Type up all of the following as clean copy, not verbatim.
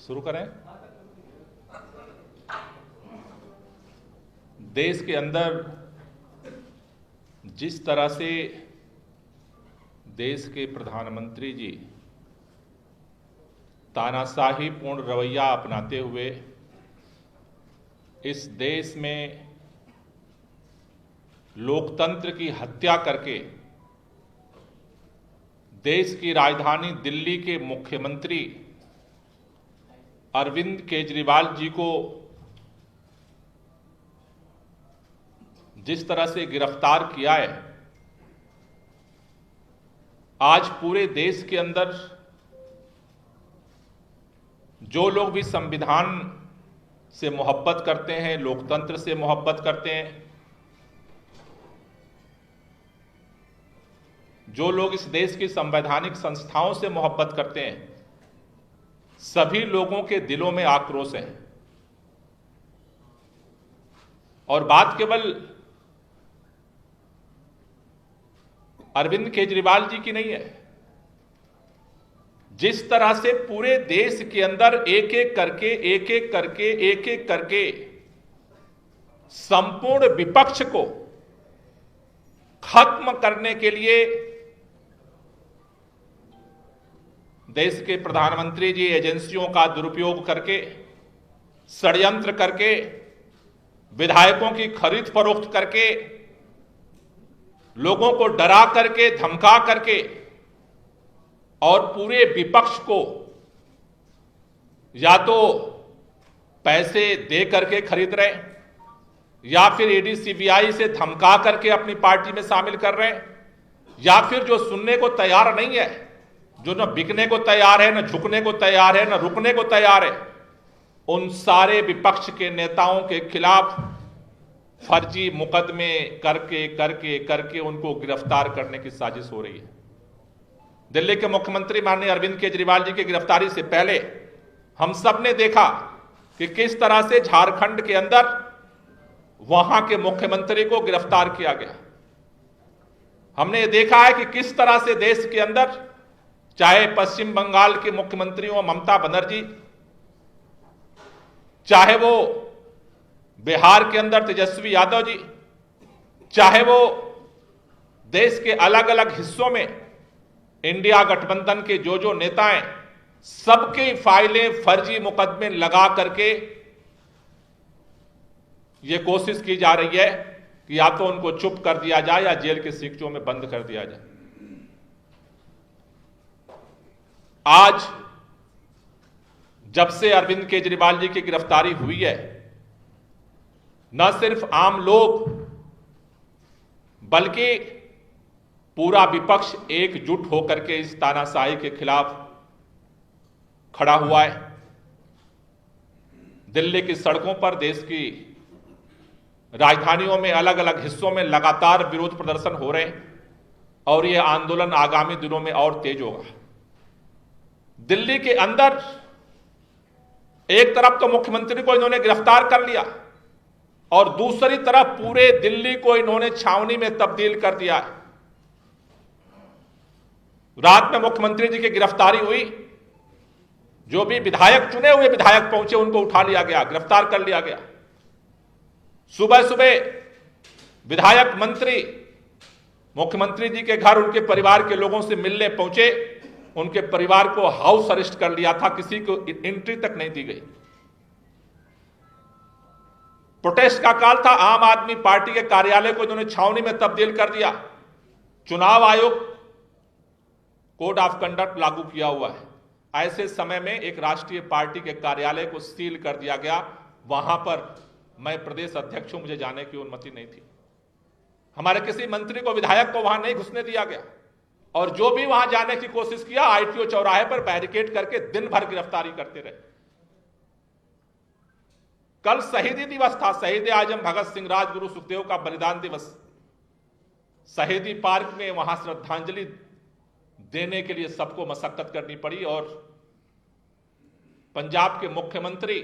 शुरू करें। देश के अंदर जिस तरह से देश के प्रधानमंत्री जी तानाशाही पूर्ण रवैया अपनाते हुए इस देश में लोकतंत्र की हत्या करके देश की राजधानी दिल्ली के मुख्यमंत्री अरविंद केजरीवाल जी को जिस तरह से गिरफ्तार किया है, आज पूरे देश के अंदर जो लोग भी संविधान से मोहब्बत करते हैं, लोकतंत्र से मोहब्बत करते हैं, जो लोग इस देश की संवैधानिक संस्थाओं से मोहब्बत करते हैं, सभी लोगों के दिलों में आक्रोश है। और बात केवल अरविंद केजरीवाल जी की नहीं है। जिस तरह से पूरे देश के अंदर एक एक करके संपूर्ण विपक्ष को खत्म करने के लिए देश के प्रधानमंत्री जी एजेंसियों का दुरुपयोग करके, षड्यंत्र करके, विधायकों की खरीद फरोख्त करके, लोगों को डरा करके, धमका करके और पूरे विपक्ष को या तो पैसे दे करके खरीद रहे हैं या फिर ईडी सीबीआई से धमका करके अपनी पार्टी में शामिल कर रहे हैं, या फिर जो सुनने को तैयार नहीं है, जो न बिकने को तैयार है, न झुकने को तैयार है, न रुकने को तैयार है, उन सारे विपक्ष के नेताओं के खिलाफ फर्जी मुकदमे करके उनको गिरफ्तार करने की साजिश हो रही है। दिल्ली के मुख्यमंत्री माननीय अरविंद केजरीवाल जी की गिरफ्तारी से पहले हम सब ने देखा कि किस तरह से झारखंड के अंदर वहां के मुख्यमंत्री को गिरफ्तार किया गया। हमने देखा है कि किस तरह से देश के अंदर, चाहे पश्चिम बंगाल के मुख्यमंत्री हो ममता बनर्जी, चाहे वो बिहार के अंदर तेजस्वी यादव जी, चाहे वो देश के अलग अलग हिस्सों में इंडिया गठबंधन के जो नेता हैं, सबकी फाइलें फर्जी मुकदमे लगा करके ये कोशिश की जा रही है कि या तो उनको चुप कर दिया जाए या जेल के सिक्कों में बंद कर दिया जाए। आज जब से अरविंद केजरीवाल जी की गिरफ्तारी हुई है, न सिर्फ आम लोग बल्कि पूरा विपक्ष एकजुट होकर के इस तानाशाही के खिलाफ खड़ा हुआ है। दिल्ली की सड़कों पर, देश की राजधानियों में, अलग अलग हिस्सों में लगातार विरोध प्रदर्शन हो रहे हैं और यह आंदोलन आगामी दिनों में और तेज होगा। दिल्ली के अंदर एक तरफ तो मुख्यमंत्री को इन्होंने गिरफ्तार कर लिया और दूसरी तरफ पूरे दिल्ली को इन्होंने छावनी में तब्दील कर दिया है। रात में मुख्यमंत्री जी की गिरफ्तारी हुई, जो भी विधायक, चुने हुए विधायक पहुंचे, उनको उठा लिया गया, गिरफ्तार कर लिया गया। सुबह सुबह विधायक, मंत्री मुख्यमंत्री जी के घर उनके परिवार के लोगों से मिलने पहुंचे, उनके परिवार को हाउस अरेस्ट कर लिया था, किसी को एंट्री तक नहीं दी गई। प्रोटेस्ट का काल था, आम आदमी पार्टी के कार्यालय को इन्होंने छावनी में तब्दील कर दिया। चुनाव आयोग कोड ऑफ कंडक्ट लागू किया हुआ है, ऐसे समय में एक राष्ट्रीय पार्टी के कार्यालय को सील कर दिया गया। वहां पर मैं प्रदेश अध्यक्ष हूं, मुझे जाने की अनुमति नहीं थी। हमारे किसी मंत्री को, विधायक को वहां नहीं घुसने दिया गया और जो भी वहां जाने की कोशिश किया, आईटीओ चौराहे पर बैरिकेड करके दिन भर गिरफ्तारी करते रहे। कल शहीदी दिवस था, शहीद आजम भगत सिंह, राजगुरु सुखदेव का बलिदान दिवस। शहीदी पार्क में वहां श्रद्धांजलि देने के लिए सबको मशक्कत करनी पड़ी और पंजाब के मुख्यमंत्री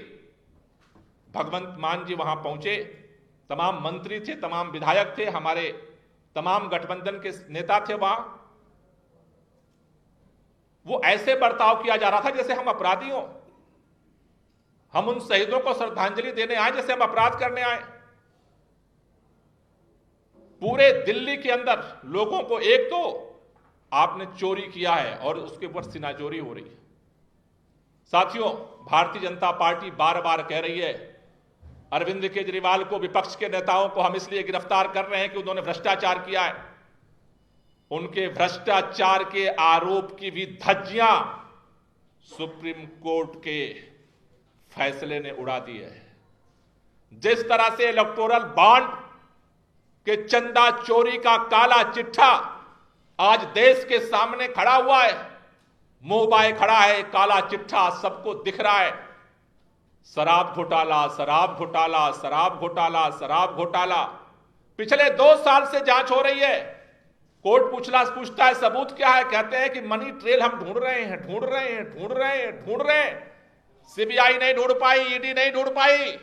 भगवंत मान जी वहां पहुंचे, तमाम मंत्री थे, तमाम विधायक थे, हमारे तमाम गठबंधन के नेता थे वहां। वो ऐसे बर्ताव किया जा रहा था जैसे हम अपराधी हों। हम उन शहीदों को श्रद्धांजलि देने आए जैसे हम अपराध करने आए। पूरे दिल्ली के अंदर लोगों को, एक तो आपने चोरी किया है और उसके ऊपर सीनाचोरी हो रही है। साथियों, भारतीय जनता पार्टी बार बार कह रही है अरविंद केजरीवाल को, विपक्ष के नेताओं को हम इसलिए गिरफ्तार कर रहे हैं कि उन्होंने भ्रष्टाचार किया है। उनके भ्रष्टाचार के आरोप की भी धज्जियां सुप्रीम कोर्ट के फैसले ने उड़ा दी है। जिस तरह से इलेक्टोरल बॉन्ड के चंदा चोरी का काला चिट्ठा आज देश के सामने खड़ा हुआ है, मुंह बाए खड़ा है, काला चिट्ठा सबको दिख रहा है। शराब घोटाला, शराब घोटाला, शराब घोटाला, शराब घोटाला। पिछले 2 साल से जांच हो रही है। कोर्ट पूछता है सबूत क्या है, कहते हैं कि मनी ट्रेल हम ढूंढ रहे हैं, ढूंढ रहे हैं, ढूंढ रहे हैं, ढूंढ रहे हैं। सीबीआई नहीं ढूंढ पाई, ईडी नहीं ढूंढ पाई,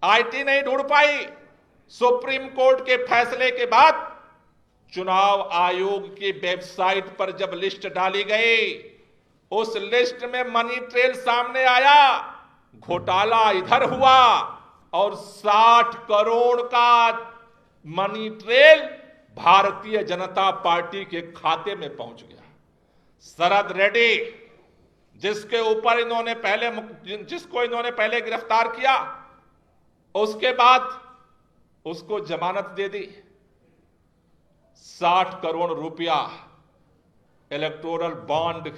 आईटी नहीं ढूंढ पाई। सुप्रीम कोर्ट के फैसले के बाद चुनाव आयोग की वेबसाइट पर जब लिस्ट डाली गई, उस लिस्ट में मनी ट्रेल सामने आया। घोटाला इधर हुआ और 60 करोड़ का money trail Bharatiya Janata party के खाते में पहुंच गया। शरद रेड्डी, जिसको इन्होंने पहले गिरफ्तार किया, उसके बाद उसको जमानत दे दी। 60 करोड़ रुपया इलेक्टोरल बॉन्ड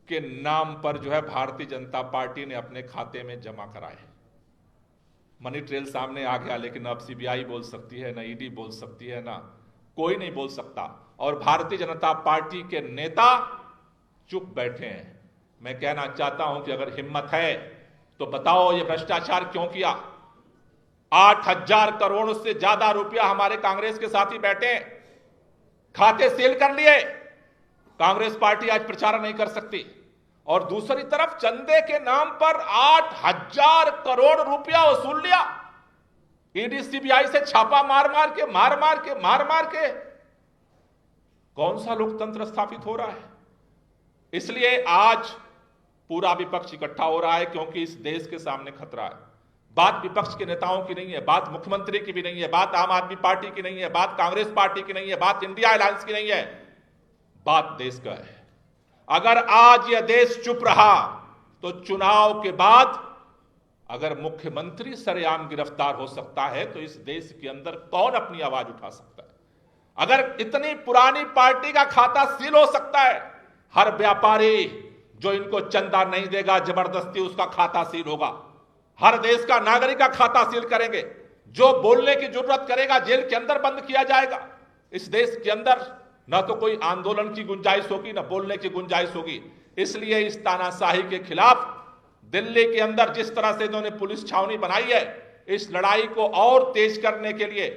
के नाम पर जो है भारतीय जनता पार्टी ने अपने खाते में जमा कराए। मनी ट्रेल सामने आ गया, लेकिन अब सीबीआई बोल सकती है, ना ईडी बोल सकती है, ना कोई नहीं बोल सकता। और भारतीय जनता पार्टी के नेता चुप बैठे हैं। मैं कहना चाहता हूं कि अगर हिम्मत है तो बताओ ये भ्रष्टाचार क्यों किया। 8,000 करोड़ से ज्यादा रुपया हमारे कांग्रेस के साथी बैठे, खाते सील कर लिए। कांग्रेस पार्टी आज प्रचार नहीं कर सकती। और दूसरी तरफ चंदे के नाम पर 8,000 करोड़ रुपया वसूल लिया। ईडी सीबीआई से छापा मार मार के कौन सा लोकतंत्र स्थापित हो रहा है। इसलिए आज पूरा विपक्ष इकट्ठा हो रहा है, क्योंकि इस देश के सामने खतरा है। बात विपक्ष के नेताओं की नहीं है, बात मुख्यमंत्री की भी नहीं है, बात आम आदमी पार्टी की नहीं है, बात कांग्रेस पार्टी की नहीं है, बात इंडिया अलायंस की नहीं है, बात देश का है। अगर आज यह देश चुप रहा तो चुनाव के बाद अगर मुख्यमंत्री सरेआम गिरफ्तार हो सकता है तो इस देश के अंदर कौन अपनी आवाज उठा सकता है। अगर इतनी पुरानी पार्टी का खाता सील हो सकता है, हर व्यापारी जो इनको चंदा नहीं देगा जबरदस्ती उसका खाता सील होगा। हर देश का नागरिक का खाता सील करेंगे। जो बोलने की जरूरत करेगा जेल के अंदर बंद किया जाएगा। इस देश के अंदर ना तो कोई आंदोलन की गुंजाइश होगी, ना बोलने की गुंजाइश होगी। इसलिए इस तानाशाही के खिलाफ दिल्ली के अंदर जिस तरह से इन्होंने पुलिस छावनी बनाई है, इस लड़ाई को और तेज करने के लिए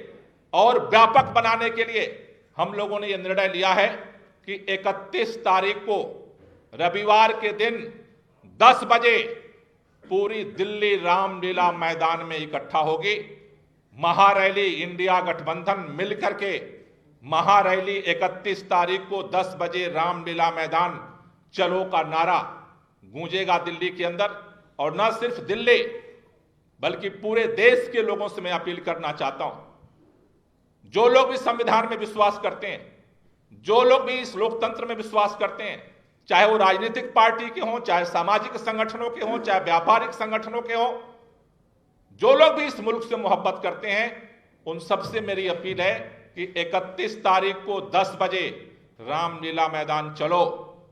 और व्यापक बनाने के लिए हम लोगों ने यह निर्णय लिया है कि 31 तारीख को रविवार के दिन 10 बजे पूरी दिल्ली रामलीला मैदान में इकट्ठा होगी। महारैली इंडिया गठबंधन मिलकर के महारैली 31 तारीख को 10 बजे रामलीला मैदान चलो का नारा गूंजेगा दिल्ली के अंदर। और न सिर्फ दिल्ली बल्कि पूरे देश के लोगों से मैं अपील करना चाहता हूं, जो लोग भी संविधान में विश्वास करते हैं, जो लोग भी इस लोकतंत्र में विश्वास करते हैं, चाहे वो राजनीतिक पार्टी के हों, चाहे सामाजिक संगठनों के हों, चाहे व्यापारिक संगठनों के हों, जो लोग भी इस मुल्क से मोहब्बत करते हैं, उन सबसे मेरी अपील है कि 31 तारीख को 10 बजे रामलीला मैदान चलो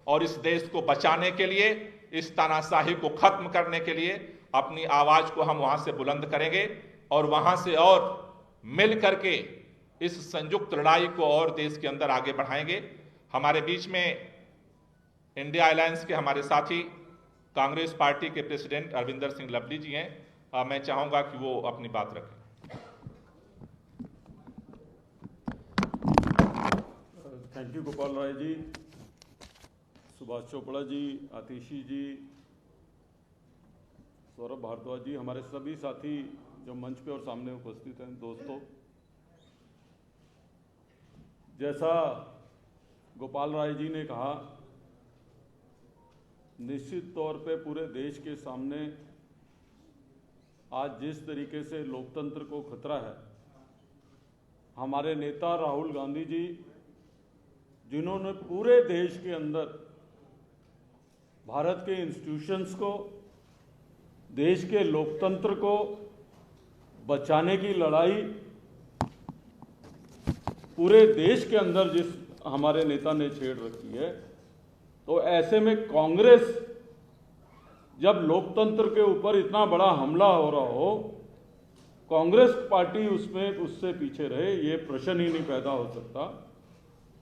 और इस देश को बचाने के लिए, इस तानाशाही को खत्म करने के लिए अपनी आवाज को हम वहां से बुलंद करेंगे और वहां से और मिल करके इस संयुक्त लड़ाई को और देश के अंदर आगे बढ़ाएंगे। हमारे बीच में इंडिया अलायंस के हमारे साथी कांग्रेस पार्टी के प्रेसिडेंट अरविंदर सिंह लवली जी हैं। मैं चाहूंगा कि वो अपनी बात रखें। थैंक यू गोपाल राय जी, सुभाष चोपड़ा जी, आतिशी जी, सौरभ भारद्वाज जी, हमारे सभी साथी जो मंच पे और सामने उपस्थित हैं। दोस्तों, जैसा गोपाल राय जी ने कहा, निश्चित तौर पे पूरे देश के सामने आज जिस तरीके से लोकतंत्र को खतरा है, हमारे नेता राहुल गांधी जी, जिन्होंने पूरे देश के अंदर भारत के इंस्टीट्यूशंस को, देश के लोकतंत्र को बचाने की लड़ाई पूरे देश के अंदर जिस हमारे नेता ने छेड़ रखी है, तो ऐसे में कांग्रेस जब लोकतंत्र के ऊपर इतना बड़ा हमला हो रहा हो, कांग्रेस पार्टी उसमें उससे पीछे रहे, ये प्रश्न ही नहीं पैदा हो सकता।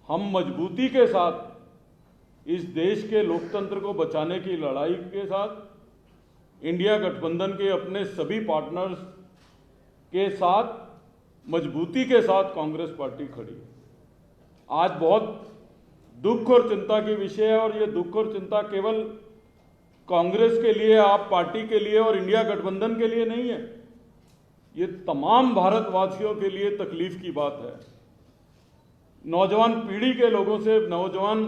हम मजबूती के साथ इस देश के लोकतंत्र को बचाने की लड़ाई के साथ इंडिया गठबंधन के अपने सभी पार्टनर्स के साथ मजबूती के साथ कांग्रेस पार्टी खड़ी है। आज बहुत दुख और चिंता की विषय है, और ये दुख और चिंता केवल कांग्रेस के लिए, आप पार्टी के लिए और इंडिया गठबंधन के लिए नहीं है, ये तमाम भारतवासियों के लिए तकलीफ की बात है। नौजवान पीढ़ी के लोगों से, नौजवान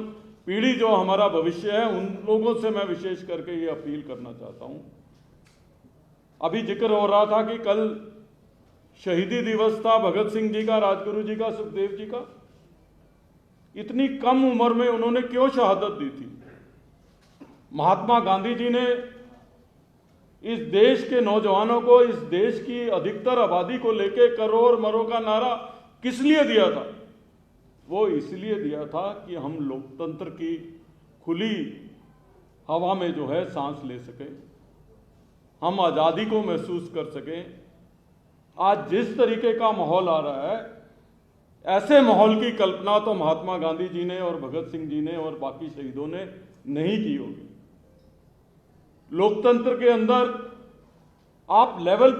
पीढ़ी जो हमारा भविष्य है, उन लोगों से मैं विशेष करके ये अपील करना चाहता हूं। अभी जिक्र हो रहा था कि कल शहीदी दिवस था भगत सिंह जी का, राजगुरु जी का, सुखदेव जी का। इतनी कम उम्र में उन्होंने क्यों शहादत दी थी? महात्मा गांधी जी ने इस देश के नौजवानों को, इस देश की अधिकतर आबादी को लेकर करोड़ मरो का नारा किस लिए दिया था? वो इसलिए दिया था कि हम लोकतंत्र की खुली हवा में जो है सांस ले सकें, हम आज़ादी को महसूस कर सकें। आज जिस तरीके का माहौल आ रहा है, ऐसे माहौल की कल्पना तो महात्मा गांधी जी ने और भगत सिंह जी ने और बाकी शहीदों ने नहीं की होगी। लोकतंत्र के अंदर आप लेवल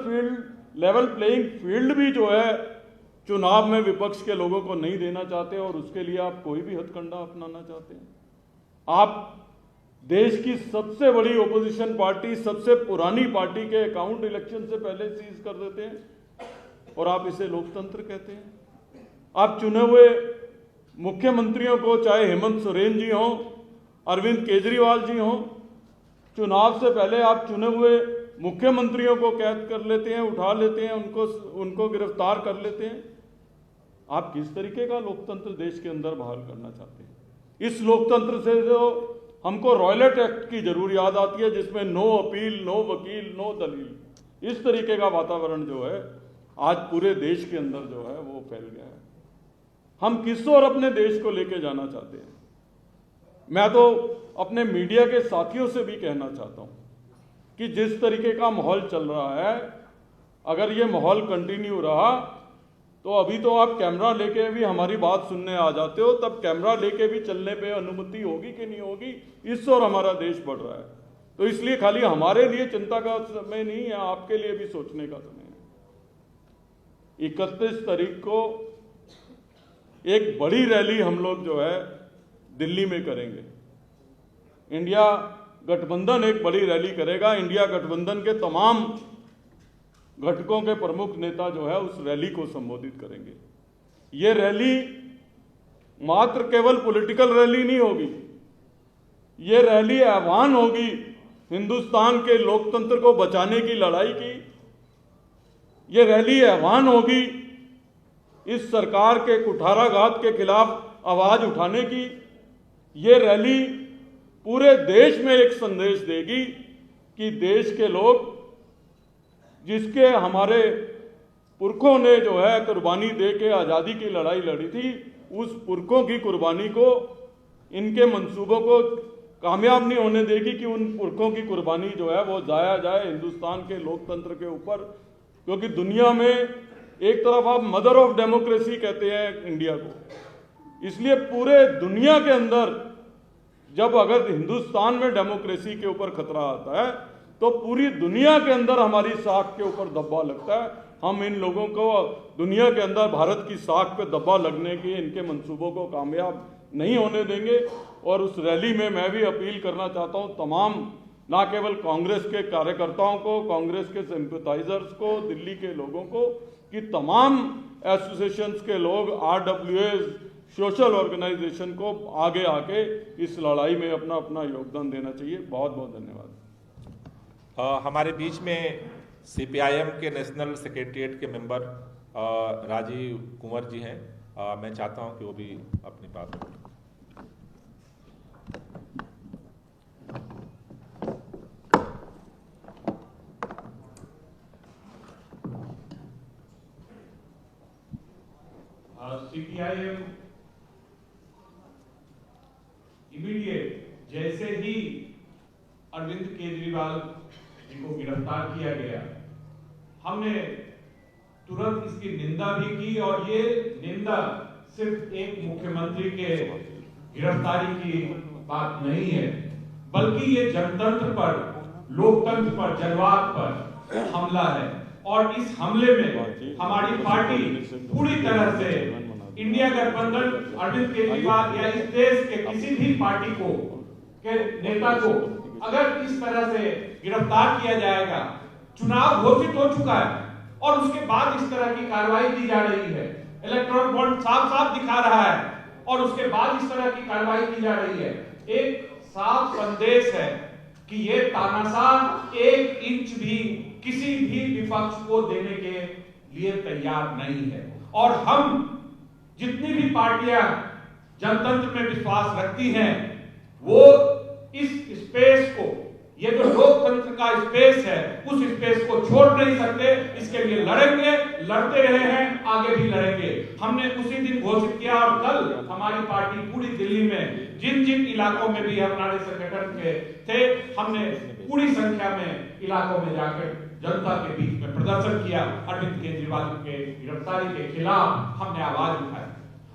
प्लेइंग फील्ड भी जो है चुनाव में विपक्ष के लोगों को नहीं देना चाहते, और उसके लिए आप कोई भी हथकंडा अपनाना चाहते हैं। आप देश की सबसे बड़ी ओपोजिशन पार्टी, सबसे पुरानी पार्टी के अकाउंट इलेक्शन से पहले सीज कर देते हैं, और आप इसे लोकतंत्र कहते हैं। आप चुने हुए मुख्यमंत्रियों को, चाहे हेमंत सोरेन जी हों, अरविंद केजरीवाल जी हों, चुनाव से पहले आप चुने हुए मुख्यमंत्रियों को कैद कर लेते हैं, उठा लेते हैं, उनको गिरफ्तार कर लेते हैं। आप किस तरीके का लोकतंत्र देश के अंदर बहाल करना चाहते हैं? इस लोकतंत्र से जो हमको रॉयलेट एक्ट की जरूर याद आती है, जिसमें नो अपील, नो वकील, नो दलील, इस तरीके का वातावरण जो है आज पूरे देश के अंदर जो है वो फैल गया है। हम किस ओर अपने देश को लेके जाना चाहते हैं? मैं तो अपने मीडिया के साथियों से भी कहना चाहता हूं कि जिस तरीके का माहौल चल रहा है, अगर ये माहौल कंटिन्यू रहा तो अभी तो आप कैमरा लेके भी हमारी बात सुनने आ जाते हो, तब कैमरा लेके भी चलने पे अनुमति होगी कि नहीं होगी, इस ओर हमारा देश बढ़ रहा है। तो इसलिए खाली हमारे लिए चिंता का समय नहीं है, आपके लिए भी सोचने का समय है। 31 तारीख को एक बड़ी रैली हम लोग जो है दिल्ली में करेंगे। इंडिया गठबंधन एक बड़ी रैली करेगा। इंडिया गठबंधन के तमाम घटकों के प्रमुख नेता जो है उस रैली को संबोधित करेंगे। ये रैली मात्र केवल पॉलिटिकल रैली नहीं होगी, ये रैली आह्वान होगी हिंदुस्तान के लोकतंत्र को बचाने की लड़ाई की। ये रैली आह्वान होगी इस सरकार के कुठाराघात के खिलाफ आवाज उठाने की। ये रैली पूरे देश में एक संदेश देगी कि देश के लोग, जिसके हमारे पुरखों ने जो है कुर्बानी दे के आज़ादी की लड़ाई लड़ी थी, उस पुरखों की कुर्बानी को, इनके मंसूबों को कामयाब नहीं होने देगी कि उन पुरखों की कुर्बानी जो है वो जाया जाए हिंदुस्तान के लोकतंत्र के ऊपर। क्योंकि दुनिया में एक तरफ आप मदर ऑफ डेमोक्रेसी कहते हैं इंडिया को, इसलिए पूरे दुनिया के अंदर जब अगर हिंदुस्तान में डेमोक्रेसी के ऊपर खतरा आता है तो पूरी दुनिया के अंदर हमारी साख के ऊपर धब्बा लगता है। हम इन लोगों को दुनिया के अंदर भारत की साख पे धब्बा लगने की इनके मंसूबों को कामयाब नहीं होने देंगे। और उस रैली में मैं भी अपील करना चाहता हूं तमाम, ना केवल कांग्रेस के कार्यकर्ताओं को, कांग्रेस के सिंपैथाइजर्स को, दिल्ली के लोगों को, कि तमाम एसोसिएशंस के लोग, RWAs, सोशल ऑर्गेनाइजेशन को आगे आके इस लड़ाई में अपना अपना योगदान देना चाहिए। बहुत बहुत धन्यवाद। हमारे बीच में सीपीआईएम के नेशनल सेक्रेटरिएट के मेंबर राजीव कुंवर जी हैं। मैं चाहता हूं कि वो भी अपनी बात रखें। सीपीआईएम इमीडिएट जैसे ही अरविंद केजरीवाल जी को गिरफ्तार किया गया, हमने तुरंत इसकी निंदा भी की। और ये निंदा सिर्फ एक मुख्यमंत्री के गिरफ्तारी की बात नहीं है, बल्कि ये जनतंत्र पर, लोकतंत्र पर, जनवाद पर हमला है। और इस हमले में हमारी पार्टी पूरी तरह से इंडिया गठबंधन, अरविंद केजरीवाल या इस देश के किसी भी पार्टी को, के नेता को अगर इस तरह से गिरफ्तार किया जाएगा, चुनाव घोषित हो चुका है और उसके बाद इस तरह की कार्रवाई की जा रही है, इलेक्ट्रॉनिक बॉन्ड साफ साफ दिखा रहा है और उसके बाद इस तरह की कार्रवाई की जा रही है, एक साफ संदेश है कि ये तानाशाह एक इंच भी किसी भी विपक्ष को देने के लिए तैयार नहीं है। और हम जितनी भी पार्टियां जनतंत्र में विश्वास रखती हैं, वो इस स्पेस को, ये जो लोकतंत्र का स्पेस है, उस स्पेस को छोड़ नहीं सकते। इसके लिए लड़ेंगे, लड़ते रहे हैं, आगे भी लड़ेंगे। हमने उसी दिन घोषित किया और कल हमारी पार्टी पूरी दिल्ली में जिन जिन इलाकों में भी हमारे संगठन के थे, हमने पूरी संख्या में इलाकों में जाकर जनता के बीच में प्रदर्शन किया। अरविंद केजरीवाल के गिरफ्तारी के खिलाफ हमने आवाज उठाई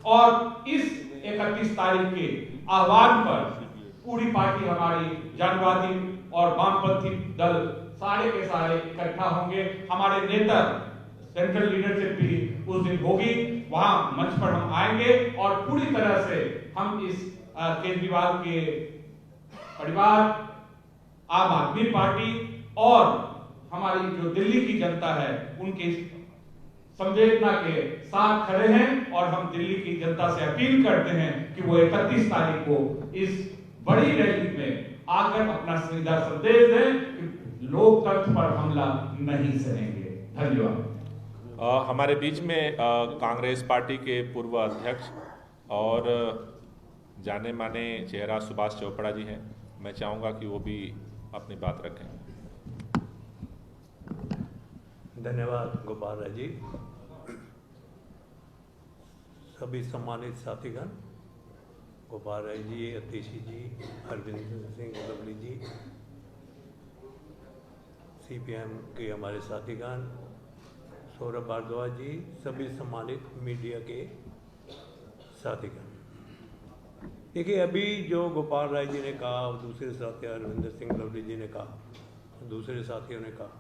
और इस 31 तारीख के आह्वान पर पूरी पार्टी हमारी, जानवादी और वामपंथी दल सारे के सारे इकट्ठा होंगे। हमारे नेता, सेंट्रल लीडरशिप भी उस दिन होगी, वहां मंच पर हम आएंगे और पूरी तरह से हम इस केजरीवाल के परिवार, आम आदमी पार्टी और हमारी जो दिल्ली की जनता है, उनकी संवेदना के साथ खड़े हैं। और हम दिल्ली की जनता से अपील करते हैं कि वो 31 तारीख को इस बड़ी रैली में आकर अपना सीधा संदेश दें कि लोकतंत्र पर हमला नहीं सहेंगे। धन्यवाद। हमारे बीच में कांग्रेस पार्टी के पूर्व अध्यक्ष और जाने माने चेहरा सुभाष चोपड़ा जी हैं। मैं चाहूँगा कि वो भी अपनी बात रखें। धन्यवाद गोपाल राय जी। सभी सम्मानित साथीगण, गोपाल राय जी, अतिशी जी, अरविंद सिंह लवली जी, सीपीएम के हमारे साथीगण, सौरभ भारद्वाज जी, सभी सम्मानित मीडिया के साथीगण। देखिए, अभी जो गोपाल राय जी ने कहा और दूसरे साथी अरविंद सिंह लवली जी ने कहा, दूसरे साथियों ने कहा,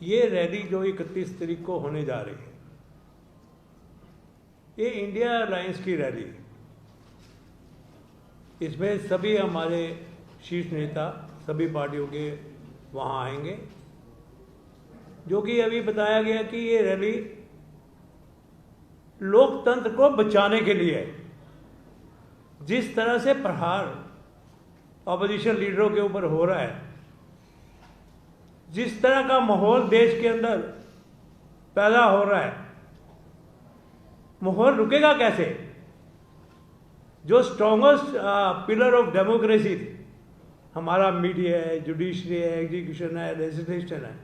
ये रैली जो 31 तारीख को होने जा रही है, ये इंडिया अलायंस की रैली है। इसमें सभी हमारे शीर्ष नेता सभी पार्टियों के वहाँ आएंगे, जो कि अभी बताया गया कि ये रैली लोकतंत्र को बचाने के लिए है। जिस तरह से प्रहार ऑपोजिशन लीडरों के ऊपर हो रहा है, जिस तरह का माहौल देश के अंदर पैदा हो रहा है, माहौल रुकेगा कैसे? जो स्ट्रॉन्गेस्ट पिलर ऑफ डेमोक्रेसी थी, हमारा मीडिया है, जुडिशरी है, एग्जीक्यूशन है, लेजिस्लेशन है,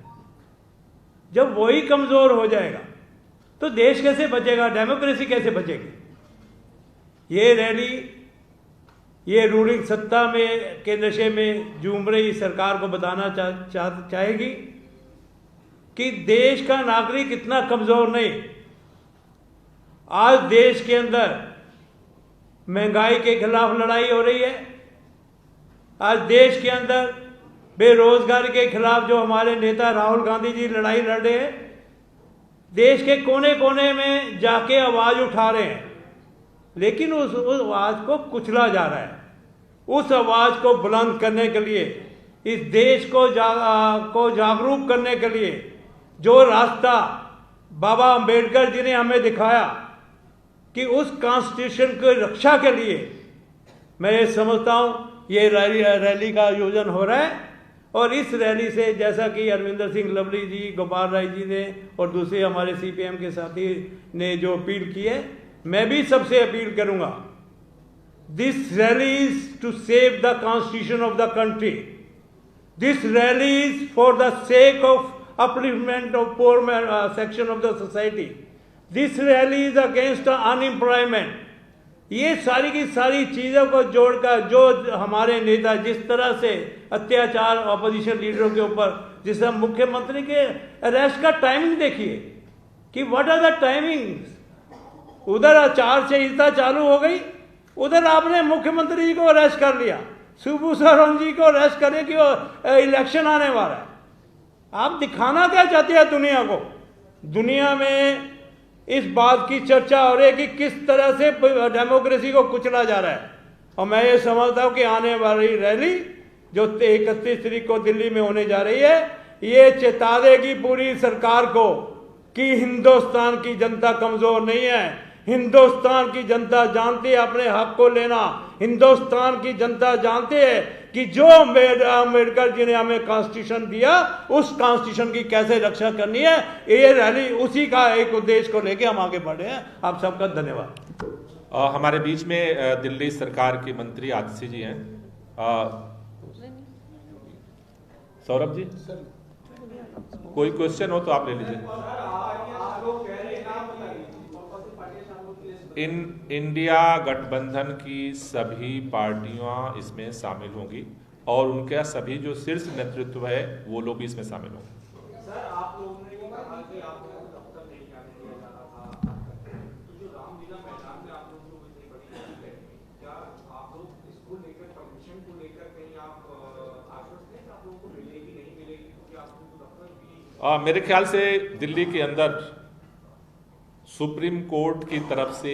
जब वही कमजोर हो जाएगा तो देश कैसे बचेगा, डेमोक्रेसी कैसे बचेगी? ये रैली, ये रूलिंग सत्ता में के नशे में झूम रही सरकार को बताना चाहेगी कि देश का नागरिक इतना कमजोर नहीं। आज देश के अंदर महंगाई के खिलाफ लड़ाई हो रही है। आज देश के अंदर बेरोजगारी के खिलाफ जो हमारे नेता राहुल गांधी जी लड़ाई लड़ रहे हैं, देश के कोने कोने में जाके आवाज उठा रहे हैं, लेकिन उस आवाज को कुचला जा रहा है। उस आवाज को बुलंद करने के लिए, इस देश को जागरूक करने के लिए जो रास्ता बाबा अंबेडकर जी ने हमें दिखाया कि उस कॉन्स्टिट्यूशन की रक्षा के लिए, मैं ये समझता हूं ये रैली का आयोजन हो रहा है और इस रैली से जैसा कि अरविंदर सिंह लवली जी, गोपाल राय जी ने और दूसरे हमारे CPM के साथी ने जो अपील की है, मैं भी सबसे अपील करूंगा, this rally is to save the constitution of the country, this rally is for the sake of upliftment of poor section of the society, this rally is against unemployment। ये सारी की सारी चीज़ों को जोड़कर जो हमारे नेता जिस तरह से अत्याचार ऑपोजिशन लीडरों के ऊपर, जिस तरह मुख्यमंत्री के अरेस्ट का टाइमिंग देखिए कि व्हाट आर द टाइमिंग्स, उधर आचार संहिता चालू हो गई, उधर आपने मुख्यमंत्री जी को अरेस्ट कर लिया, शिबू सोरेन जी को अरेस्ट करने की इलेक्शन आने वाला है। आप दिखाना क्या चाहते हैं दुनिया को? दुनिया में इस बात की चर्चा हो रही है कि किस तरह से डेमोक्रेसी को कुचला जा रहा है, और मैं ये समझता हूं कि आने वाली रैली जो 31 तारीख को दिल्ली में होने जा रही है, ये चेता देगी पूरी सरकार को कि हिंदुस्तान की जनता कमजोर नहीं है, हिंदुस्तान की जनता जानती है अपने हक को लेना, हिंदुस्तान की जनता जानती है कि जो अम्बेडकर जी ने हमें कॉन्स्टिट्यूशन दिया, उस कॉन्स्टिट्यूशन की कैसे रक्षा करनी है। ये रैली उसी का एक उद्देश्य को लेके हम आगे बढ़े हैं। आप सबका धन्यवाद। हमारे बीच में दिल्ली सरकार के मंत्री आदित्य जी हैं। सौरभ जी, कोई क्वेश्चन हो तो आप ले लीजिए। इंडिया गठबंधन की सभी पार्टियां इसमें शामिल होंगी और उनका सभी जो शीर्ष नेतृत्व है वो लोग भी इसमें शामिल होंगे। सर, आप लोगों ने कहा कि आप लोगों को दफ्तर नहीं जाने दिया जा रहा था, तो जो रामलीला मैदान में आप लोगों को इतनी बड़ी चीज है, क्या आप लोग इसको लेकर परमिशन को लेकर कहीं आप आश्वस्त हैं कि आप लोगों को मिलेगी नहीं मिलेगी, क्योंकि आप लोगों को दफ्तर भी मेरे ख्याल से दिल्ली के अंदर सुप्रीम कोर्ट की तरफ से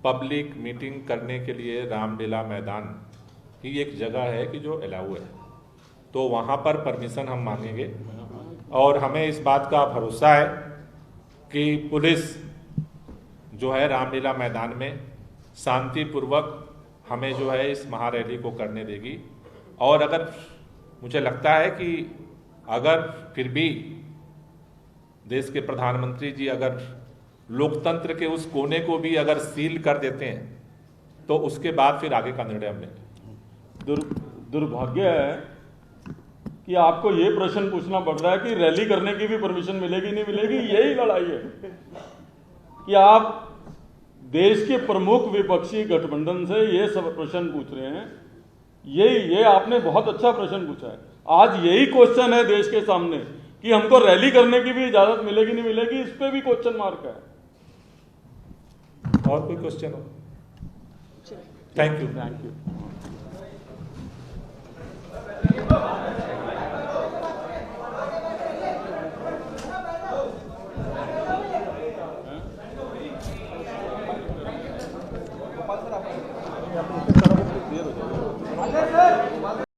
पब्लिक मीटिंग करने के लिए रामलीला मैदान ही एक जगह है कि जो अलाउ है, तो वहाँ पर परमिशन हम मांगेंगे और हमें इस बात का भरोसा है कि पुलिस जो है रामलीला मैदान में शांतिपूर्वक हमें जो है इस महारैली को करने देगी। और अगर मुझे लगता है कि अगर फिर भी देश के प्रधानमंत्री जी अगर लोकतंत्र के उस कोने को भी अगर सील कर देते हैं तो उसके बाद फिर आगे का निर्णय हम लेंगे। दुर्भाग्य है कि आपको ये प्रश्न पूछना पड़ रहा है कि रैली करने की भी परमिशन मिलेगी नहीं मिलेगी। यही लड़ाई है कि आप देश के प्रमुख विपक्षी गठबंधन से ये सब प्रश्न पूछ रहे हैं। ये आपने बहुत अच्छा प्रश्न पूछा है। आज यही क्वेश्चन है देश के सामने कि हमको रैली करने की भी इजाजत मिलेगी नहीं मिलेगी, इस पे भी क्वेश्चन मार्क है। और कोई क्वेश्चन हो? Thank you.